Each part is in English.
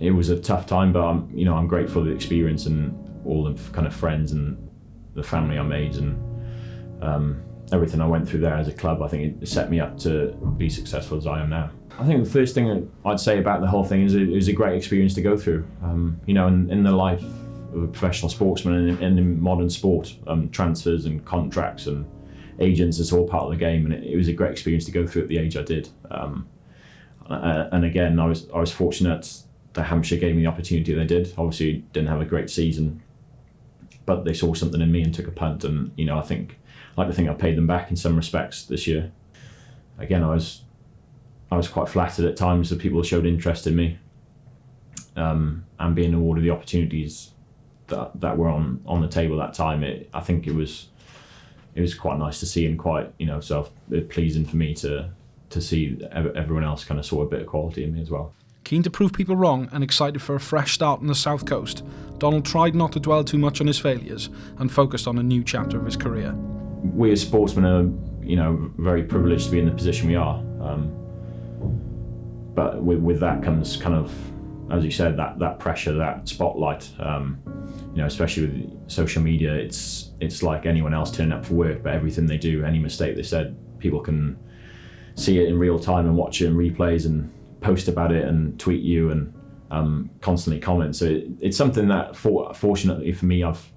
it was a tough time, but I'm grateful for the experience and all the kind of friends and the family I made, and everything I went through there as a club. I think it set me up to be successful as I am now. I think the first thing I'd say about the whole thing is it was a great experience to go through. In the life of a professional sportsman and in modern sport, transfers and contracts and agents, it's all part of the game, and it was a great experience to go through at the age I did. And again, I was fortunate that Hampshire gave me the opportunity they did. Obviously, didn't have a great season, but they saw something in me and took a punt. And I think I paid them back in some respects this year. Again, I was quite flattered at times that people showed interest in me, and being awarded the opportunities that were on the table that time. I think it was quite nice to see, and quite pleasing for me to see everyone else kind of saw a bit of quality in me as well. Keen to prove people wrong and excited for a fresh start on the South Coast, Donald tried not to dwell too much on his failures and focused on a new chapter of his career. We as sportsmen are, very privileged to be in the position we are. But with that comes kind of, as you said, that pressure, that spotlight. Especially with social media, it's like anyone else turning up for work, but everything they do, any mistake they said, people can see it in real time and watch it in replays and post about it and tweet you and constantly comment. So it's something that, fortunately for me, I've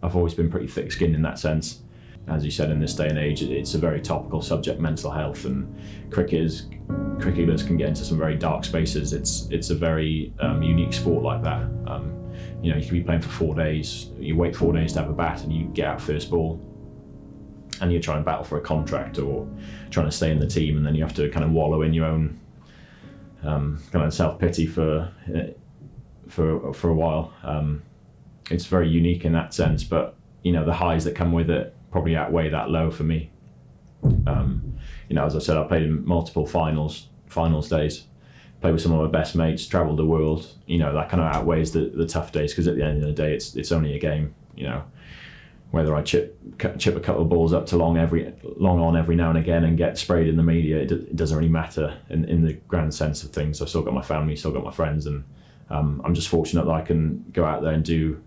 always been pretty thick-skinned in that sense. As you said, in this day and age, it's a very topical subject, mental health, and cricketers can get into some very dark spaces. It's a very unique sport like that. You can be playing for 4 days, you wait 4 days to have a bat, and you get out first ball, and you're trying to battle for a contract or trying to stay in the team, and then you have to kind of wallow in your own kind of self-pity for a while. It's very unique in that sense, but the highs that come with it probably outweigh that low for me. As I said, I played in multiple finals days, played with some of my best mates, travelled the world. That kind of outweighs the tough days, because at the end of the day, it's only a game. Whether I chip a couple of balls up to long on every now and again and get sprayed in the media, it doesn't really matter in the grand sense of things. I've still got my family, still got my friends, and I'm just fortunate that I can go out there and do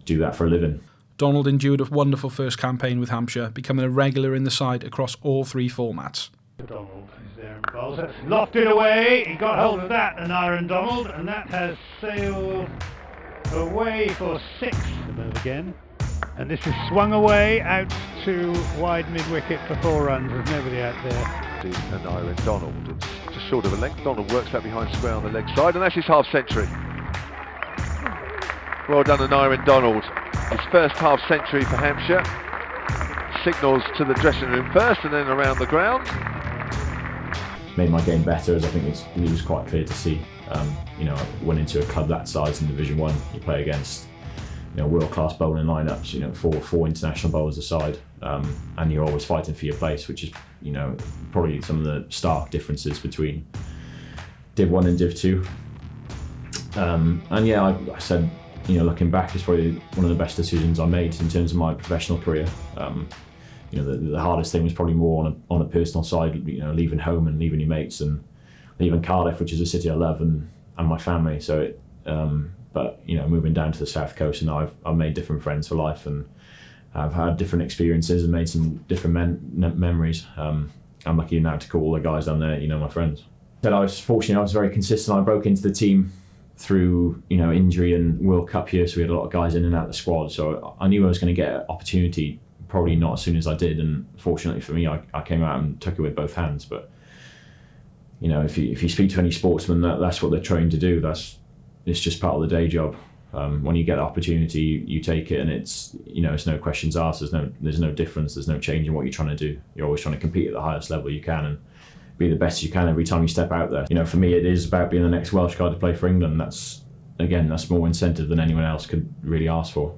that for a living. Donald endured a wonderful first campaign with Hampshire, becoming a regular in the side across all 3 formats. Donald is there and bowls. That's lofted away. He got hold of that, Aneuring Donald, and that has sailed away for 6. The move again. And this is swung away out to wide mid-wicket for 4 runs. There's nobody out there. Aneuring Donald. It's just short of a length. Donald works back behind square on the leg side, and that's his half century. Well done, Aneuring Donald. His first half century for Hampshire. Signals to the dressing room first and then around the ground. Made my game better, as I think it was quite clear to see. I went into a club that size in Division 1. You play against world-class bowling lineups, four international bowlers aside, and you're always fighting for your place, which is probably some of the stark differences between Div 1 and Div 2. I said, looking back, it's probably one of the best decisions I made in terms of my professional career. The hardest thing was probably more on a personal side, leaving home and leaving your mates and leaving Cardiff, which is a city I love, and my family. So but moving down to the South Coast, and I've made different friends for life, and I've had different experiences and made some different memories. I'm lucky now to call all the guys down there, my friends. But I was fortunate, I was very consistent. I broke into the team through injury and World Cup year, so we had a lot of guys in and out of the squad. So I knew I was going to get an opportunity, probably not as soon as I did. And fortunately for me, I came out and took it with both hands. But if you speak to any sportsman, that's what they're trained to do. It's just part of the day job. When you get the opportunity, you take it, and it's no questions asked. There's no difference. There's no change in what you're trying to do. You're always trying to compete at the highest level you can and be the best you can every time you step out there. For me, it is about being the next Welsh guy to play for England. That's more incentive than anyone else could really ask for.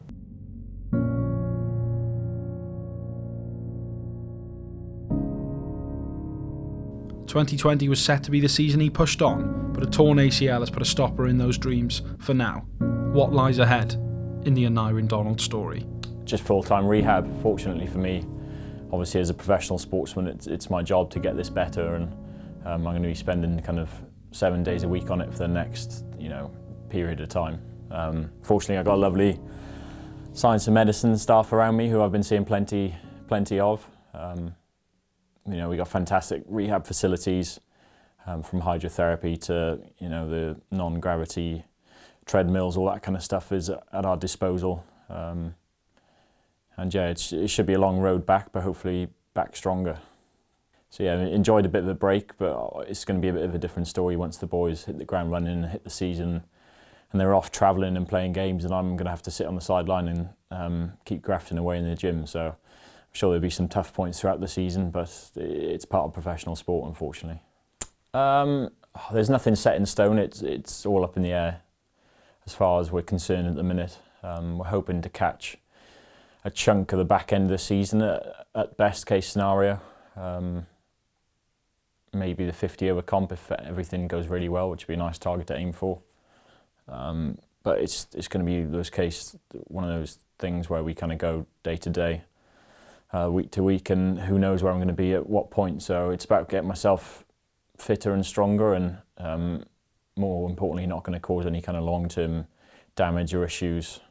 "2020 was set to be the season he pushed on, but a torn ACL has put a stopper in those dreams for now. What lies ahead in the Aneuring Donald story?" Just full-time rehab, fortunately for me. Obviously, as a professional sportsman, it's my job to get this better, and I'm going to be spending kind of 7 days a week on it for the next period of time. Fortunately, I got a lovely science and medicine staff around me who I've been seeing plenty of. You know, we got fantastic rehab facilities, from hydrotherapy to, you know, the non-gravity treadmills, all that kind of stuff is at our disposal. And yeah, it should be a long road back, but hopefully back stronger. So yeah, I enjoyed a bit of a break, but it's going to be a bit of a different story once the boys hit the ground running and hit the season, and they're off travelling and playing games, and I'm going to have to sit on the sideline and keep grafting away in the gym. So I'm sure there'll be some tough points throughout the season, but it's part of professional sport, unfortunately. There's nothing set in stone. It's all up in the air as far as we're concerned at the minute. We're hoping to catch a chunk of the back end of the season at best case scenario. Maybe the 50 over comp if everything goes really well, which would be a nice target to aim for. But it's going to be one of those things where we kind of go day to day, week to week, and who knows where I'm going to be at what point. So it's about getting myself fitter and stronger, and more importantly, not going to cause any kind of long-term damage or issues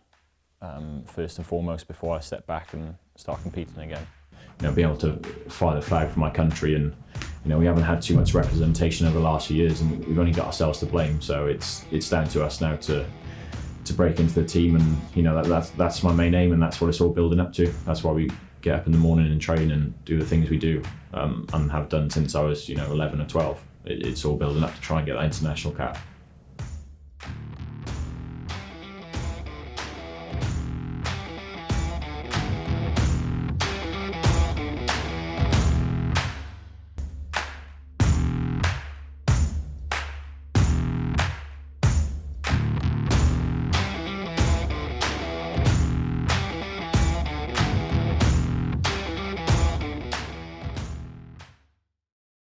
first and foremost before I step back and start competing again. You know, being able to fly the flag for my country, and you know, we haven't had too much representation over the last few years, and we've only got ourselves to blame. So it's down to us now to break into the team, and you know, that's my main aim, and that's what it's all building up to. That's why we get up in the morning and train and do the things we do, and have done since I was 11 or 12. It's all building up to try and get that international cap.